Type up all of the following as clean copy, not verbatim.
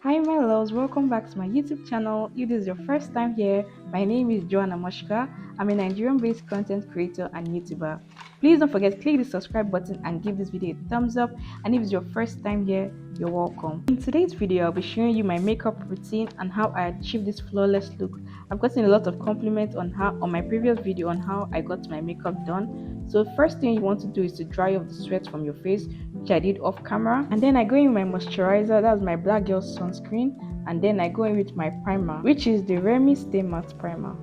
Hi my loves, welcome back to my YouTube channel. If this is your first time here, my name is Joanna Moshka. I'm a Nigerian-based content creator and YouTuber. Please don't forget, click the subscribe button and give this video a thumbs up. And if it's your first time here, you're welcome. In today's video, I'll be showing you my makeup routine and how I achieved this flawless look. I've gotten a lot of compliments on my previous video on how I got my makeup done. So first thing you want to do is to dry off the sweat from your face, which I did off camera, and then I go in with my moisturizer, that's my Black Girl sunscreen, and then I go in with my primer, which is the Remy Stay Matte Primer.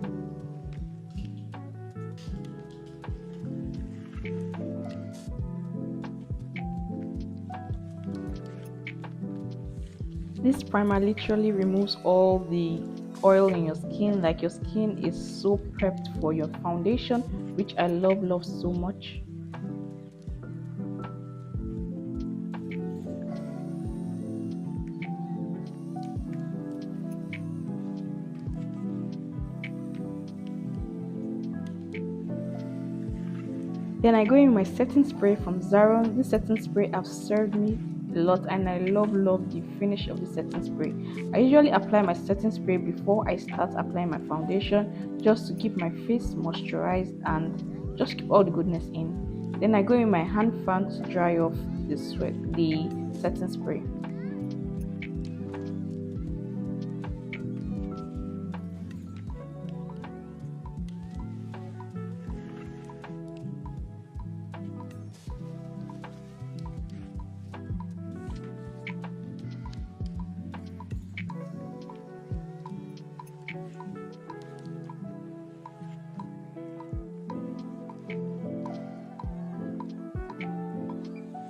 This primer literally removes all the oil in your skin, like your skin is so prepped for your foundation, which I love so much. Then I go in my setting spray from Zaron. This setting spray has served me a lot and I love the finish of the setting spray. I usually apply my setting spray before I start applying my foundation, just to keep my face moisturized and just keep all the goodness in. Then I go in my hand fan to dry off the setting spray.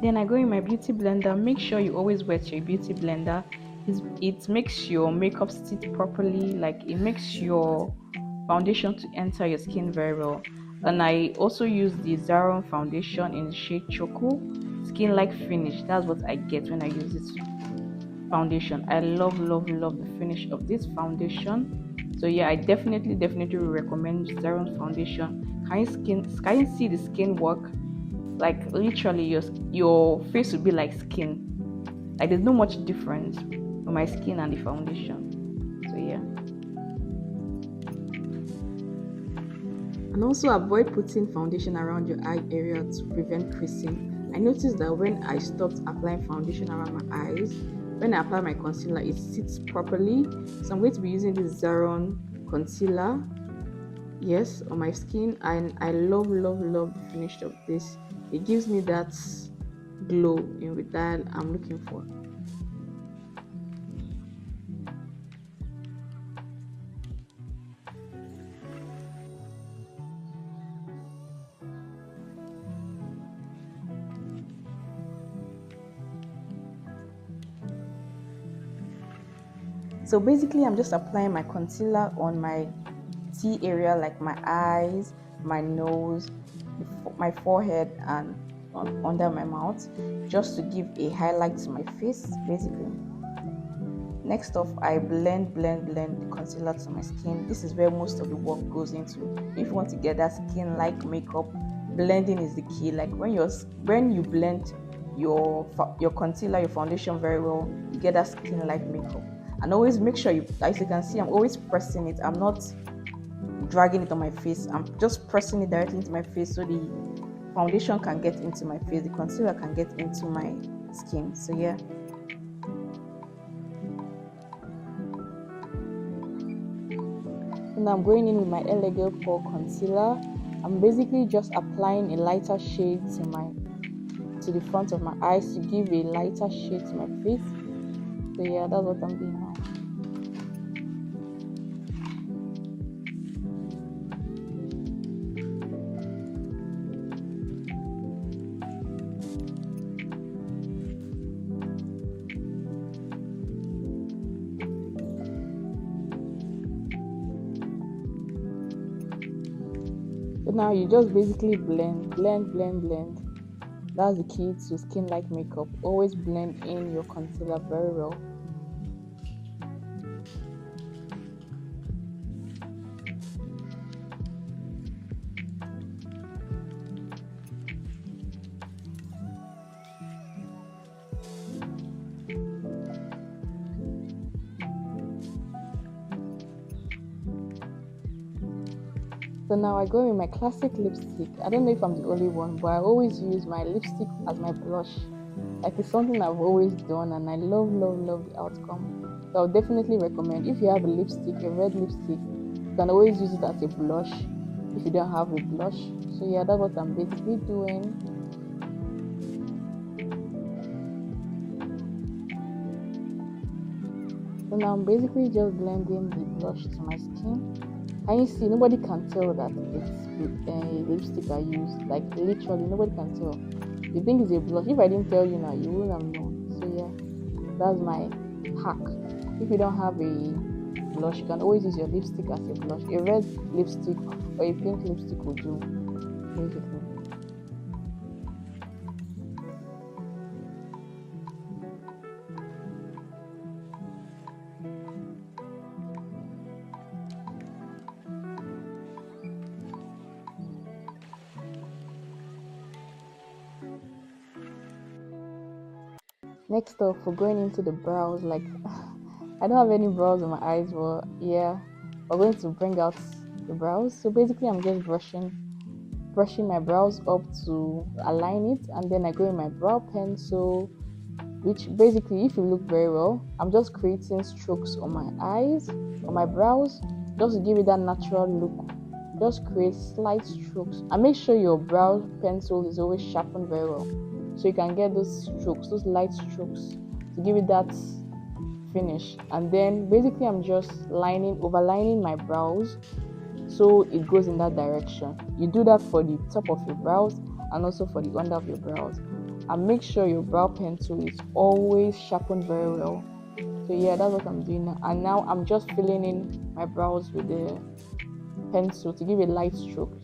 Then I go in my beauty blender. Make sure you always wet your beauty blender. It makes your makeup sit properly, like it makes your foundation to enter your skin very well. And I also use the Zaron foundation in the shade Choco Skin Like Finish. That's what I get when I use this foundation. I love the finish of this foundation. So yeah, I definitely will recommend Zaron foundation. Can you see the skin work? Like literally your face will be like skin, like there's no much difference on my skin and the foundation. So yeah, and also avoid putting foundation around your eye area to prevent creasing. I noticed that when I stopped applying foundation around my eyes, when I apply my concealer, it sits properly. So I'm going to be using this Zaron concealer, yes, on my skin, and I love the finish of this. It gives me that glow in with that I'm looking for. So basically I'm just applying my concealer on my T area, like my eyes, my nose, my forehead, and under my mouth, just to give a highlight to my face basically. Next off, I blend the concealer to my skin. This is where most of the work goes into. If you want to get that skin like makeup, blending is the key. Like when you blend your concealer, your foundation very well, you get that skin like makeup. And always make sure as you can see, I'm always pressing it. I'm not dragging it on my face. I'm just pressing it directly into my face so the foundation can get into my face, the concealer can get into my skin. So yeah. Now I'm going in with my LA Girl Pore concealer. I'm basically just applying a lighter shade to the front of my eyes to give a lighter shade to my face. So yeah, that's what I'm doing now. So now you just basically blend. That's the key to skin like makeup. Always blend in your concealer very well. So now I go with my classic lipstick. I don't know if I'm the only one, but I always use my lipstick as my blush. Like, it's something I've always done, and I love the outcome. So I'll definitely recommend, if you have a lipstick, a red lipstick, you can always use it as a blush if you don't have a blush. So yeah, that's what I'm basically doing. So now I'm basically just blending the blush to my skin. Can you see? Nobody can tell that it's a lipstick I use. Like, literally, nobody can tell. You think it's a blush. If I didn't tell you now, you wouldn't have known. So yeah, that's my hack. If you don't have a blush, you can always use your lipstick as a blush. A red lipstick or a pink lipstick will do, basically. Next up, we're going into the brows. Like, I don't have any brows on my eyes, but yeah, we're going to bring out the brows. So basically, I'm just brushing my brows up to align it, and then I go in my brow pencil, which basically, if you look very well, I'm just creating strokes on my eyes, on my brows, just to give it that natural look. Just create slight strokes, and make sure your brow pencil is always sharpened very well, so you can get those strokes, those light strokes, to give it that finish. And then basically, I'm just overlining my brows, so it goes in that direction. You do that for the top of your brows and also for the under of your brows, and make sure your brow pencil is always sharpened very well. So yeah, that's what I'm doing now. And now I'm just filling in my brows with the pencil to give a light stroke.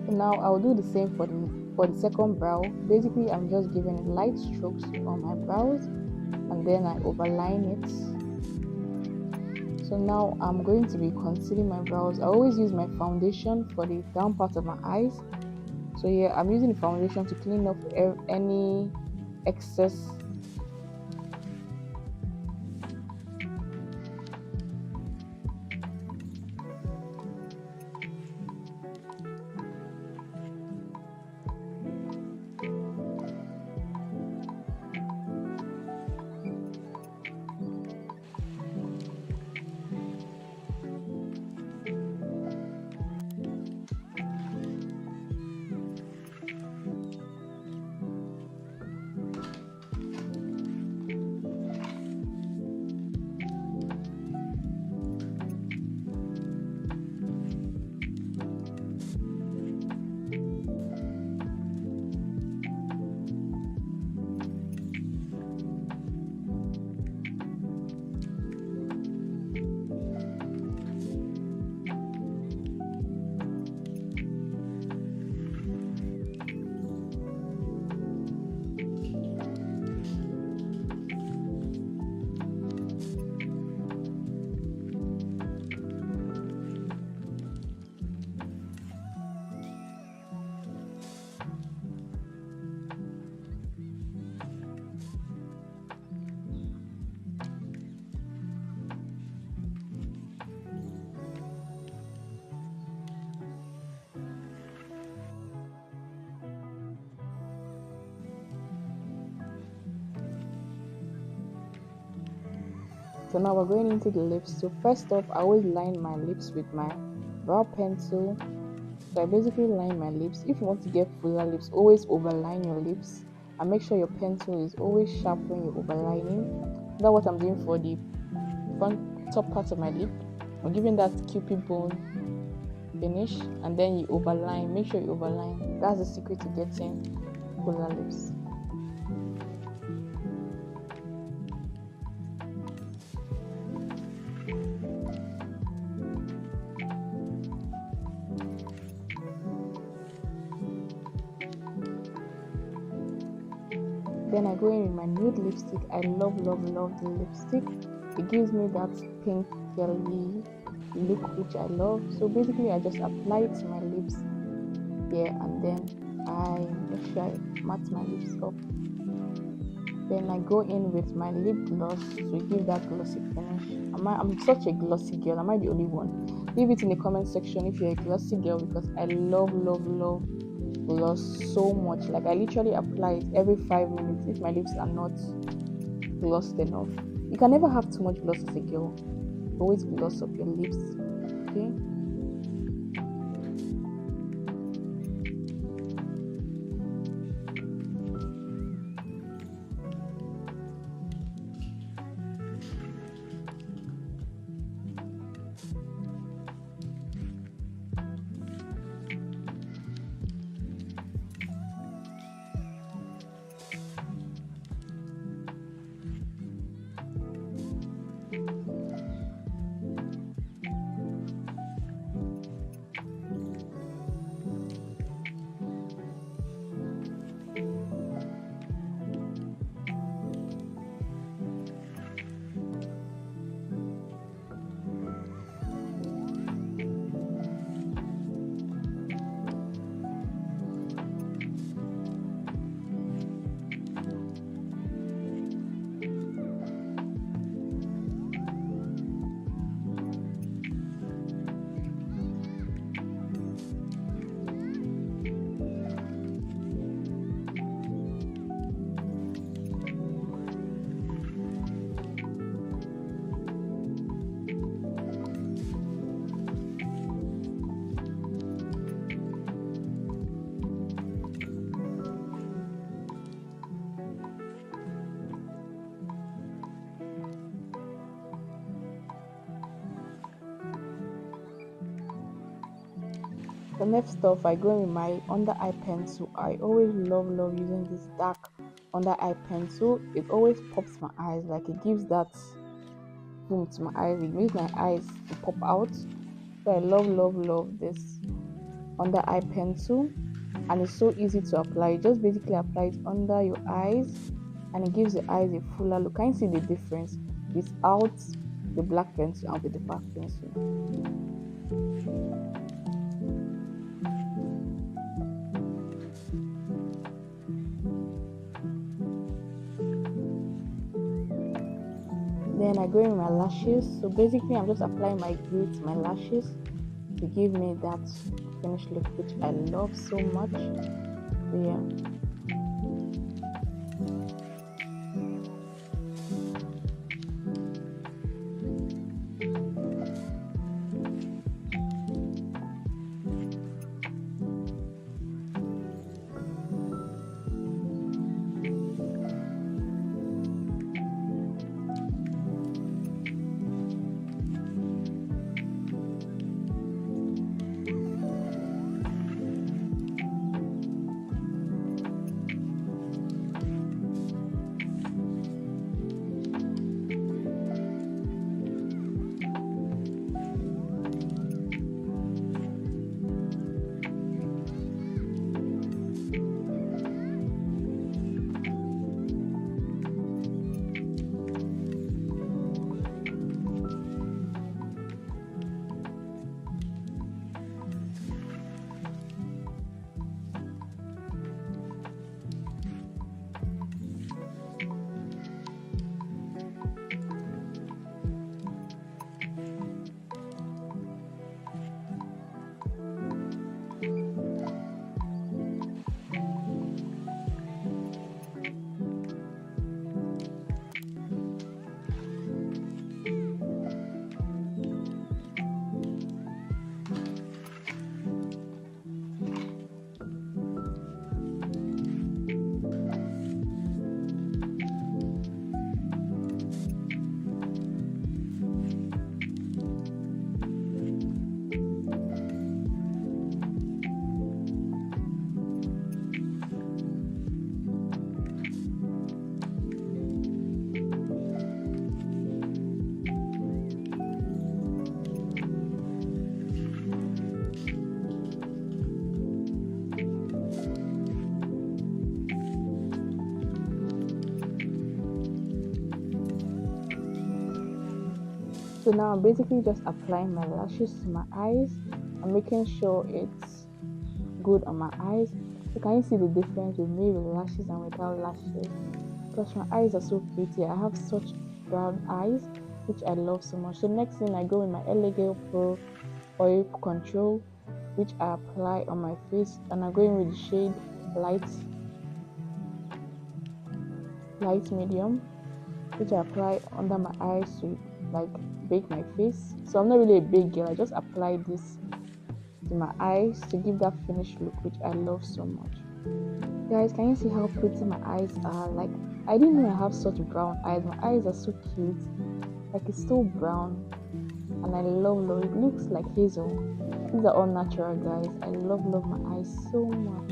Now I'll do the same for the second brow. Basically, I'm just giving it light strokes on my brows, and then I overline it. So now I'm going to be concealing my brows. I always use my foundation for the down part of my eyes. So yeah, I'm using the foundation to clean up any excess. So now we're going into the lips. So first off, I always line my lips with my brow pencil. So I basically line my lips. If you want to get fuller lips, always overline your lips, and make sure your pencil is always sharp when you're overlining. That's what I'm doing for the front top part of my lip. I'm giving that cupid bone finish, and then you overline. Make sure you overline. That's the secret to getting fuller lips. Then I go in with my nude lipstick. I love the lipstick. It gives me that pink girly look which I love. So basically I just apply it to my lips here, and then I make sure I matte my lips up. Then I go in with my lip gloss to give that glossy finish. I'm such a glossy girl. Am I the only one? Leave it in the comment section if you're a glossy girl, because I love gloss so much. Like I literally apply it every 5 minutes if my lips are not glossed enough. You can never have too much gloss as a girl. Always gloss up your lips. Okay. The next stuff, I go in with my under eye pencil. I always love using this dark under eye pencil. It always pops my eyes, like it gives that boom to my eyes. It makes my eyes to pop out. So I love this under eye pencil, and it's so easy to apply. You just basically apply it under your eyes, and it gives your eyes a fuller look. Can you see the difference without the black pencil and with the black pencil? Then I go in my lashes. So basically I'm just applying my glue to my lashes to give me that finished look which I love so much. So yeah. So now I'm basically just applying my lashes to my eyes. I'm making sure it's good on my eyes. So can you see the difference with me with lashes and without lashes? Because my eyes are so pretty. I have such brown eyes, which I love so much. So next thing, I go with my Elegant Pro Oil Control, which I apply on my face, and I'm going with the shade light medium, which I apply under my eyes to like bake my face. So I'm not really a big girl. I just apply this to my eyes to give that finished look, which I love so much. Guys, can you see how pretty my eyes are? Like, I didn't know I have such brown eyes. My eyes are so cute. Like, it's so brown, and I love it. Looks like hazel. These are all natural, guys. I love my eyes so much.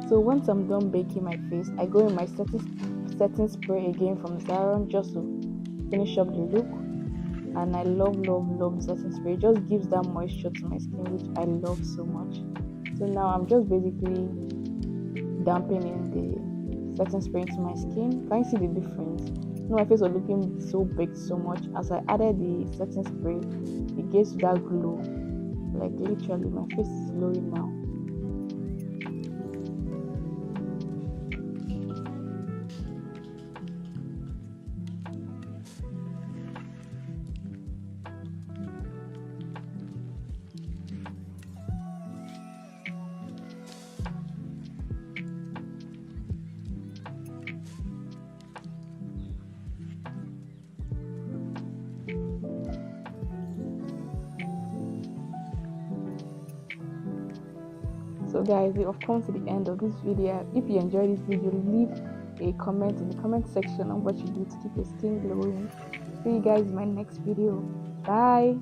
So once I'm done baking my face, I go in my setting spray again from Zaron just to finish up the look. And I love the setting spray. It just gives that moisture to my skin, which I love so much. So now I'm just basically dampening the setting spray into my skin. Can you see the difference? You know, my face was looking so baked so much. As I added the setting spray, it gives that glow. Like literally, my face is glowing now. So guys, we have come to the end of this video. If you enjoyed this video, leave a comment in the comment section on what you do to keep your skin glowing. See you guys in my next video. Bye.